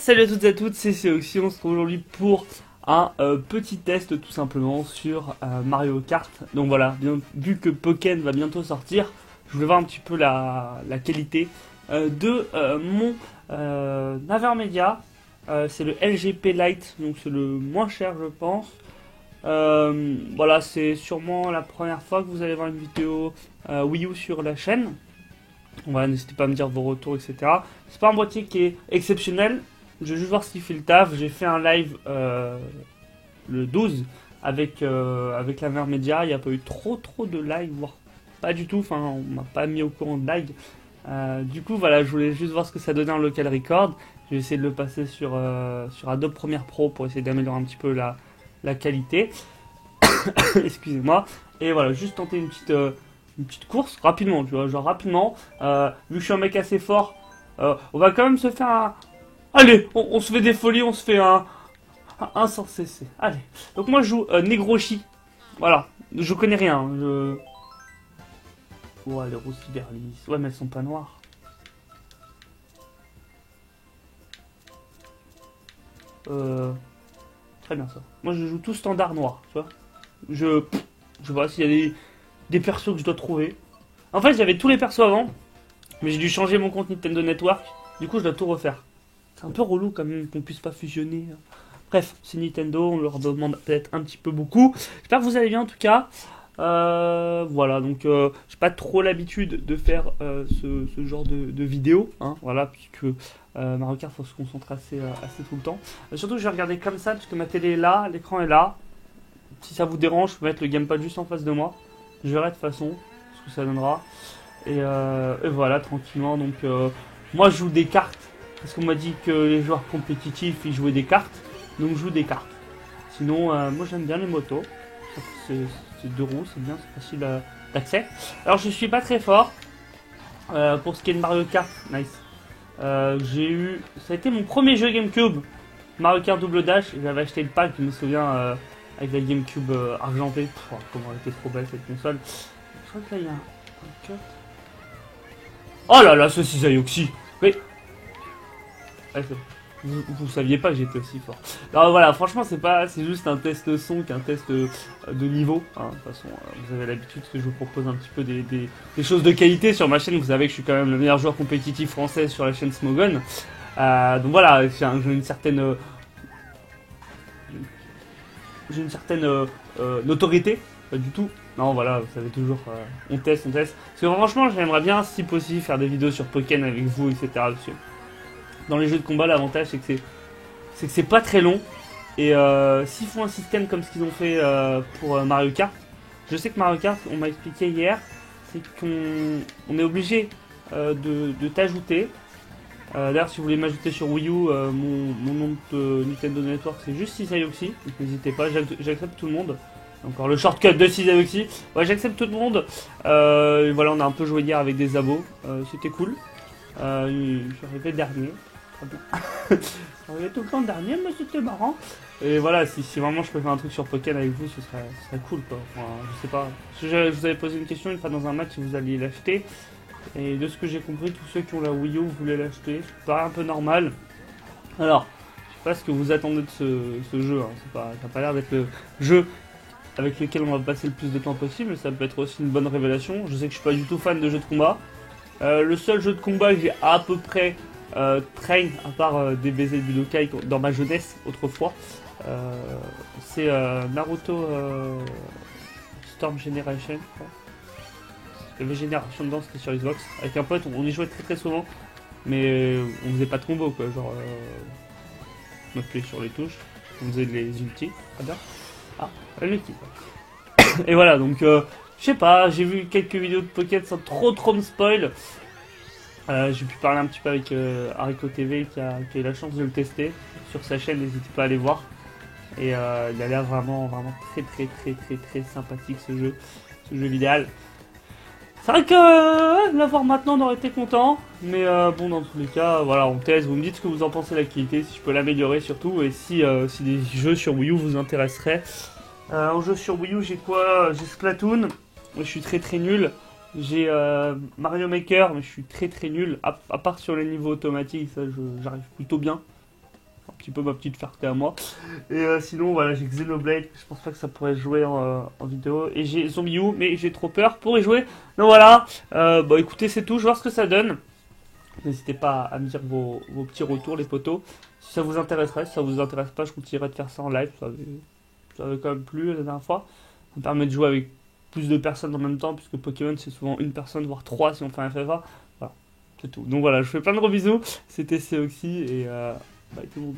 salut à toutes et à toutes, c'est Céoxy, on se retrouve aujourd'hui pour un petit test tout simplement sur Mario Kart. Donc voilà, vu que Pokken va bientôt sortir, je voulais voir un petit peu la qualité de mon Avermedia. C'est le LGP Lite, donc c'est le moins cher je pense. Voilà, c'est sûrement la première fois que vous allez voir une vidéo Wii U sur la chaîne. Voilà, n'hésitez pas à me dire vos retours, etc. C'est pas un boîtier qui est exceptionnel. Je vais juste voir s'il fait le taf. J'ai fait un live le 12 avec l'Avermedia. Il n'y a pas eu trop de live, voire pas du tout. Enfin, on m'a pas mis au courant de lag. Du coup, voilà, je voulais juste voir ce que ça donnait en local record. Je vais essayer de le passer sur Adobe Premiere Pro pour essayer d'améliorer un petit peu la qualité. Excusez-moi. Et voilà, juste tenter une petite course rapidement, tu vois, genre rapidement. Vu que je suis un mec assez fort, on va quand même se faire un. Allez, on se fait des folies, on se fait un sans cesser. Allez. Donc moi je joue Negroshi. Voilà. Je connais rien. Ouais, les roses cyberlis. Ouais, mais elles sont pas noires. Très bien ça. Moi je joue tout standard noir, tu vois. Je vois s'il y a des persos que je dois trouver. En fait, j'avais tous les persos avant, mais j'ai dû changer mon compte Nintendo Network. Du coup, je dois tout refaire. C'est un peu relou quand même qu'on puisse pas fusionner. Bref, c'est Nintendo, on leur demande peut-être un petit peu beaucoup. J'espère que vous allez bien en tout cas. Voilà, donc j'ai pas trop l'habitude de faire ce genre de vidéo, hein, voilà, puisque Mario Kart faut se concentrer assez tout le temps. Surtout, je vais regarder comme ça, puisque ma télé est là, l'écran est là. Si ça vous dérange, je peux mettre le gamepad juste en face de moi. Je verrai de toute façon ce que ça donnera. Et voilà, tranquillement. Donc, moi, je joue des cartes. Parce qu'on m'a dit que les joueurs compétitifs, ils jouaient des cartes. Donc, je joue des cartes. Sinon, moi, j'aime bien les motos. C'est deux roues, c'est bien, c'est facile d'accès. Alors, je suis pas très fort. Pour ce qui est de Mario Kart, nice. Ça a été mon premier jeu GameCube. Mario Kart Double Dash. J'avais acheté le pack, je me souviens. Avec la GameCube argentée. Comment elle était trop belle cette console. Je crois que là il y a un cut. Oh là là, ce Cisaioxy. Oui. Vous saviez pas que j'étais aussi fort. Alors voilà, franchement c'est juste un test son qu'un test de niveau. Hein. De toute façon, vous avez l'habitude que je vous propose un petit peu des choses de qualité sur ma chaîne. Vous savez que je suis quand même le meilleur joueur compétitif français sur la chaîne Smogon. Donc voilà, j'ai une certaine... notoriété, pas du tout. Non, voilà, vous savez toujours, on teste. Parce que franchement, j'aimerais bien, si possible, faire des vidéos sur Pokken avec vous, etc. Parce que dans les jeux de combat, l'avantage, c'est que c'est pas très long. Et s'ils font un système comme ce qu'ils ont fait pour Mario Kart, je sais que Mario Kart, on m'a expliqué hier, c'est qu'on est obligé de t'ajouter. D'ailleurs, si vous voulez m'ajouter sur Wii U, mon nom de Nintendo Network c'est juste Cisaioxy, donc n'hésitez pas, j'accepte tout le monde. Encore le shortcut de Cisaioxy. Ouais, j'accepte tout le monde. Voilà, on a un peu joué hier avec des abos, c'était cool. Je suis arrivé dernier, très bien. Je suis arrivé tout le temps dernier, mais c'était marrant. Et voilà, si vraiment je peux faire un truc sur Pokken avec vous, ce serait cool quoi. Enfin, je sais pas. Je vous avais posé une question une fois dans un match si vous alliez l'acheter. Et de ce que j'ai compris, tous ceux qui ont la Wii U voulaient l'acheter. Ça paraît un peu normal. Alors, je sais pas ce que vous attendez de ce jeu. Hein. Ça n'a pas l'air d'être le jeu avec lequel on va passer le plus de temps possible. Ça peut être aussi une bonne révélation. Je sais que je suis pas du tout fan de jeux de combat. Le seul jeu de combat que j'ai à peu près train, à part DBZ Budokai dans ma jeunesse autrefois, c'est Naruto Storm Generation. Il y avait Génération dedans, c'était sur Xbox. Avec un pote, on y jouait très souvent. Mais on faisait pas de combo quoi. Genre, on appuyait sur les touches. On faisait les ultis. Très bien. Ah, l'ulti quoi. Et voilà, donc, je sais pas, j'ai vu quelques vidéos de Pokken sans trop me spoil. J'ai pu parler un petit peu avec Hariko TV qui a eu la chance de le tester. Sur sa chaîne, n'hésitez pas à aller voir. Et il a l'air vraiment très sympathique ce jeu vidéo. C'est vrai que l'avoir maintenant on aurait été content, mais bon dans tous les cas, voilà on teste, vous me dites ce que vous en pensez de la qualité, si je peux l'améliorer surtout, et si des jeux sur Wii U vous intéresseraient. En jeu sur Wii U j'ai quoi? J'ai Splatoon, je suis très nul, j'ai Mario Maker, mais je suis très nul, à part sur les niveaux automatiques, ça j'arrive plutôt bien. petit peu ma petite fierté à moi. Et sinon, voilà, j'ai Xenoblade, je pense pas que ça pourrait jouer en vidéo. Et j'ai Zombie U, mais j'ai trop peur pour y jouer. Donc voilà, bon écoutez, c'est tout, je vais voir ce que ça donne. N'hésitez pas à me dire vos petits retours, les potos. Si ça vous intéresserait, si ça vous intéresse pas, je continuerai de faire ça en live. Ça avait quand même plu la dernière fois. Ça me permet de jouer avec plus de personnes en même temps, puisque Pokémon c'est souvent une personne, voire trois si on fait un FFA. Voilà, c'est tout. Donc voilà, je fais plein de gros bisous. C'était Céoxy et bye tout le monde.